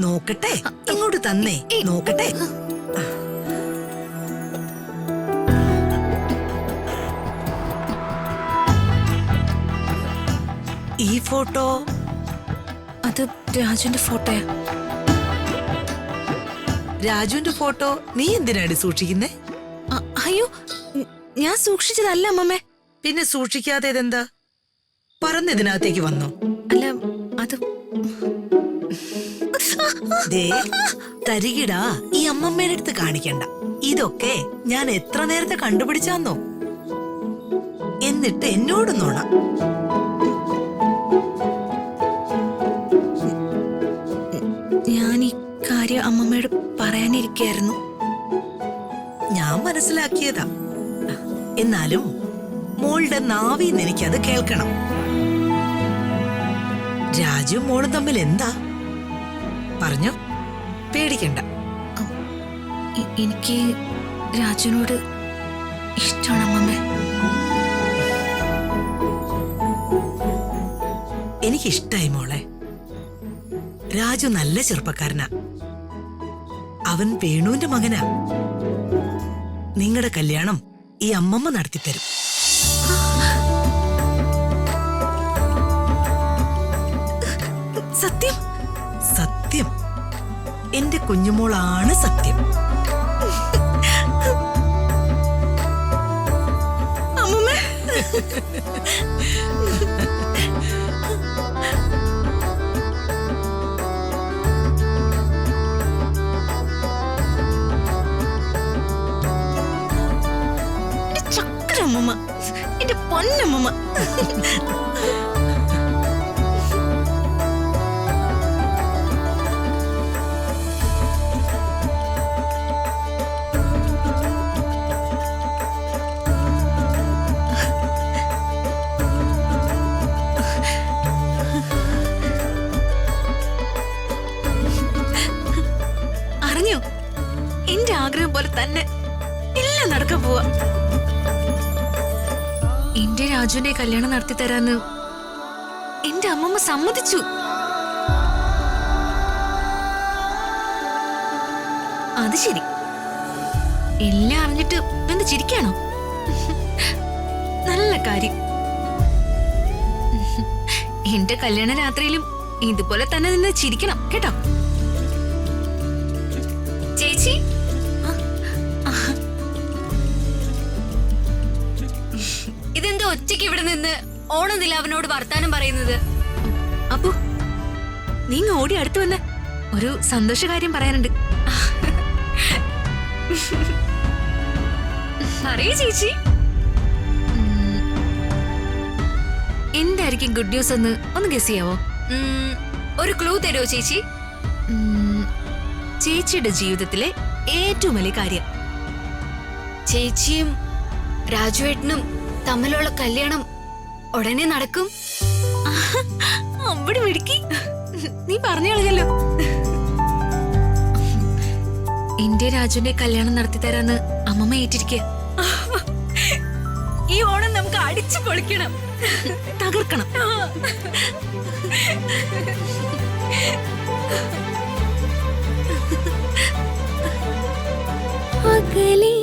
നോക്കട്ടെ, ഇങ്ങോട്ട് തന്നേ, നോക്കട്ടെ. ഈ ഫോട്ടോ അത് രാജുവിന്റെ ഫോട്ടോയാ. രാജുവിന്റെ ഫോട്ടോ നീ എന്തിനാടി സൂക്ഷിക്കുന്നേ? അയ്യോ, ഞാൻ സൂക്ഷിച്ചതല്ല അമ്മമ്മേ. പിന്നെ സൂക്ഷിക്കാതെ ഇതെന്താ? പറന്നിതിനകത്തേക്ക് വന്നോ? അല്ല, അത് തരികിടാ, ഈ അമ്മമ്മേടെ അടുത്ത് കാണിക്കണ്ട. ഇതൊക്കെ ഞാൻ എത്ര നേരത്തെ കണ്ടുപിടിച്ചാന്നോ? എന്നിട്ട് എന്നോട് നോണ. ഞാൻ ഈ കാര്യം അമ്മമ്മയോട് പറയാനിരിക്കായിരുന്നു. ഞാൻ മനസ്സിലാക്കിയതാ. എന്നാലും മോളുടെ നാവിന്ന് എനിക്കത് കേൾക്കണം. രാജു മോളും തമ്മിൽ എന്താ? പറഞ്ഞോ, പേടിക്കണ്ട. എനിക്ക് രാജുവിനോട് ഇഷ്ടമാണ് അമ്മമ്മേ. എനിക്കിഷ്ടായി മോളെ. രാജു നല്ല ചെറുപ്പക്കാരനാ. അവൻ വേണുവിന്റെ മകനാ. നിങ്ങളുടെ കല്യാണം ഈ അമ്മമ്മ നടത്തിത്തരും. സത്യം? സത്യം. എന്റെ കുഞ്ഞുമോളാണ് സത്യം. അമ്മമ്മേ, ചക്കരമ്മ, എന്റെ പൊന്നമ്മ. അറിഞ്ഞോ, എന്റെ ആഗ്രഹം പോലെ തന്നെ എല്ലാം നടക്കാൻ പോവാ. എന്റെ രാജുവിനെ കല്യാണം നടത്തി തരാന്ന് എന്റെ അമ്മമ്മ സമ്മതിച്ചു. അത് ശരി, എല്ലാം അറിഞ്ഞിട്ട് എന്ത് ചിരിക്കാണോ? നല്ല കാര്യം. എന്റെ കല്യാണ രാത്രിയിലും ഇതുപോലെ തന്നെ നിന്ന് ചിരിക്കണം കേട്ടോ ചേച്ചി. ഇതെന്താ ഒറ്റയ്ക്ക് ഇവിടെ നിന്ന് ഓണനിലാവിനോട് വർത്താനം പറയുന്നത്? അപ്പു, നീ ഓടി അടുത്ത് വന്ന് ഒരു സന്തോഷകാര്യം പറയാനുണ്ട്. പറയൂ ചേച്ചി. എന്തായിരിക്കും ഗുഡ് ന്യൂസ് എന്ന് ഒന്ന് ഗസ് ചെയ്യാവോ? ഒരു ക്ലൂ തരുമോ ചേച്ചി? ചേച്ചിയുടെ ജീവിതത്തിലെ ഏറ്റവും വലിയ കാര്യം. ചേച്ചിയും രാജുവേട്ടനും തമ്മിലുള്ള കല്യാണം ഉടനെ നടക്കും. അവിടെ മിടുക്കി, നീ പറഞ്ഞു കളഞ്ഞല്ലോ. എന്റെ രാജുവിന്റെ കല്യാണം നടത്തി തരാന്ന് അമ്മമ്മ ഏറ്റിരിക്കുക. ഈ ഓണം നമുക്ക് അടിച്ചു പൊളിക്കണം, തകർക്കണം. അകലെ